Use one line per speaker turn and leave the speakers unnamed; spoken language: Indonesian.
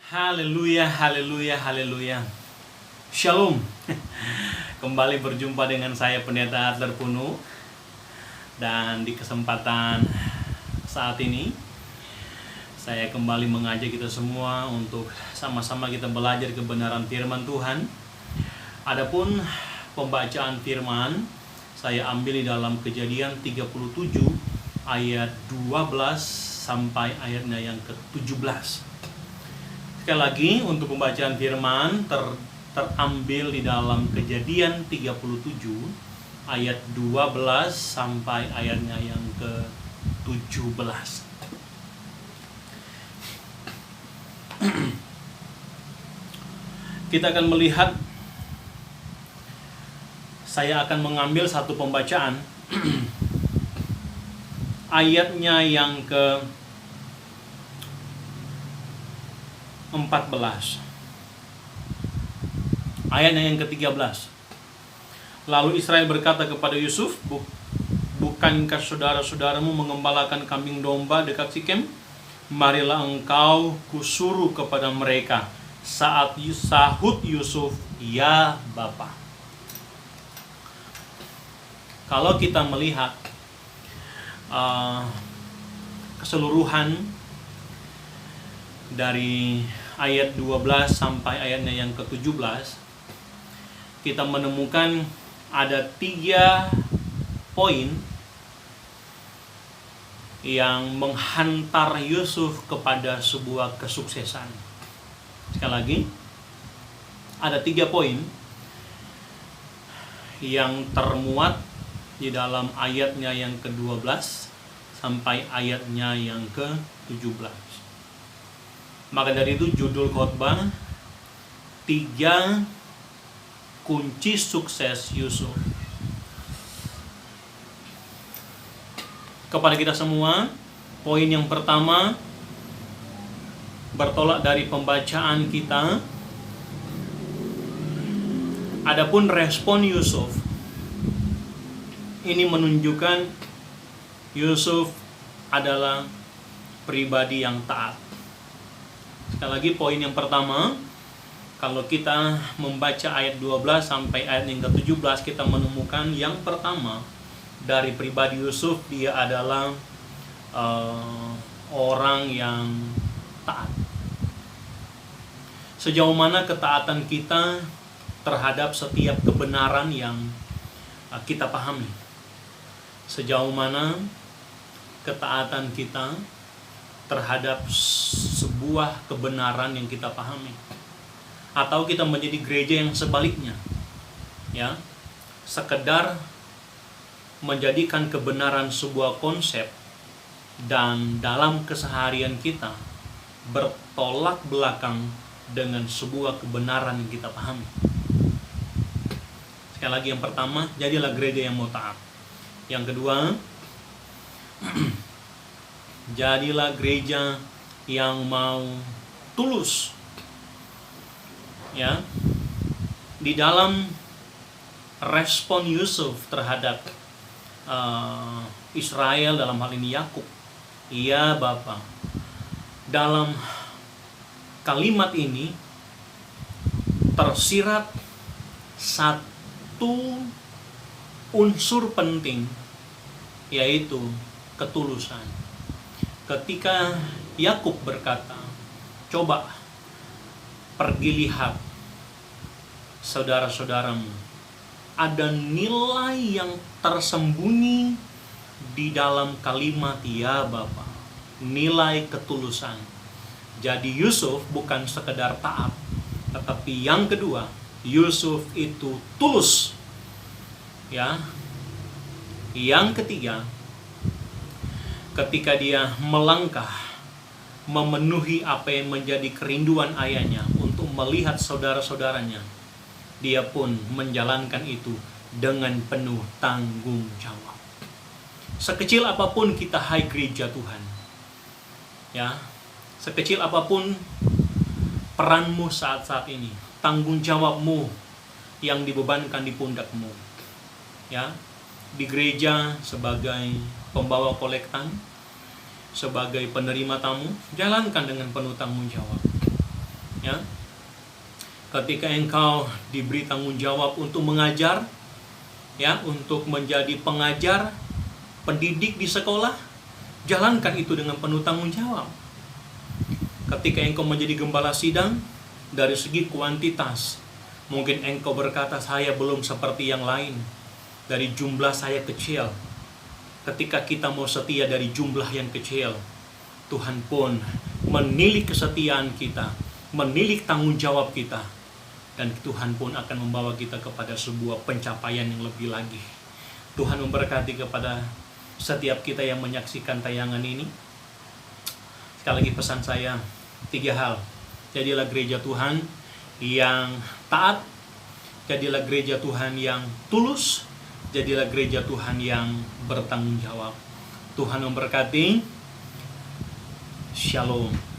Haleluya, haleluya, haleluya. Shalom. Kembali berjumpa dengan saya Pendeta Adler Punu. Dan di kesempatan saat ini saya kembali mengajak kita semua untuk sama-sama kita belajar kebenaran firman Tuhan. Adapun pembacaan firman saya ambil di dalam Kejadian 37 ayat 12 sampai ayatnya yang ke-17. Sekali lagi untuk pembacaan firman terambil di dalam Kejadian 37 ayat 12 sampai ayatnya yang ke-17. Kita akan melihat, saya akan mengambil satu pembacaan ayatnya yang ke-14, ayatnya yang ke-13. Lalu Israel berkata kepada Yusuf, bukankah saudara-saudaramu mengembalakan kambing domba dekat Sikem? Marilah engkau kusuruh kepada mereka. Saat sahut Yusuf, ya Bapa. Kalau kita melihat keseluruhan dari ayat 12 sampai ayatnya yang ke-17, kita menemukan ada 3 poin yang menghantar Yusuf kepada sebuah kesuksesan. Sekali lagi, ada 3 poin yang termuat di dalam ayatnya yang ke-12 sampai ayatnya yang ke-17. Maka dari itu judul khotbah 3 kunci sukses Yusuf. Kepada kita semua, poin yang pertama bertolak dari pembacaan kita. Adapun respon Yusuf ini menunjukkan Yusuf adalah pribadi yang taat. Sekali lagi, poin yang pertama, kalau kita membaca ayat 12 sampai ayat yang ke-17, kita menemukan yang pertama dari pribadi Yusuf, dia adalah orang yang taat. Sejauh mana ketaatan kita terhadap setiap kebenaran yang kita pahami? Sejauh mana ketaatan kita terhadap sebuah kebenaran yang kita pahami? Atau kita menjadi gereja yang sebaliknya, ya, sekedar menjadikan kebenaran sebuah konsep dan dalam keseharian kita bertolak belakang dengan sebuah kebenaran yang kita pahami. Sekali lagi, yang pertama, jadilah gereja yang mau taat. Yang kedua, jadilah gereja yang mau tulus. Ya, di dalam respon Yusuf terhadap Israel, dalam hal ini Yakub, ya Bapa, dalam kalimat ini tersirat satu unsur penting, yaitu ketulusan. Ketika Yakub berkata, coba pergi lihat saudara-saudaramu, ada nilai yang tersembunyi di dalam kalimat ya Bapa, nilai ketulusan. Jadi Yusuf bukan sekedar taat, tetapi yang kedua, Yusuf itu tulus. Ya. Yang ketiga, ketika dia melangkah memenuhi apa yang menjadi kerinduan ayahnya untuk melihat saudara-saudaranya, dia pun menjalankan itu dengan penuh tanggung jawab. Sekecil apapun kita, hai gereja Tuhan, ya, sekecil apapun peranmu saat-saat ini, tanggung jawabmu yang dibebankan di pundakmu, ya, di gereja sebagai pembawa kolektan, sebagai penerima tamu, jalankan dengan penuh tanggung jawab. Ya, ketika engkau diberi tanggung jawab untuk mengajar, ya, untuk menjadi pengajar, pendidik di sekolah, jalankan itu dengan penuh tanggung jawab. Ketika engkau menjadi gembala sidang, dari segi kuantitas, mungkin engkau berkata, saya belum seperti yang lain, dari jumlah saya kecil. Ketika kita mau setia dari jumlah yang kecil, Tuhan pun menilik kesetiaan kita, menilik tanggung jawab kita, dan Tuhan pun akan membawa kita kepada sebuah pencapaian yang lebih lagi. Tuhan memberkati kepada setiap kita yang menyaksikan tayangan ini. Sekali lagi pesan saya, 3 hal. Jadilah gereja Tuhan yang taat, jadilah gereja Tuhan yang tulus, jadilah gereja Tuhan yang bertanggung jawab. Tuhan memberkati. Shalom.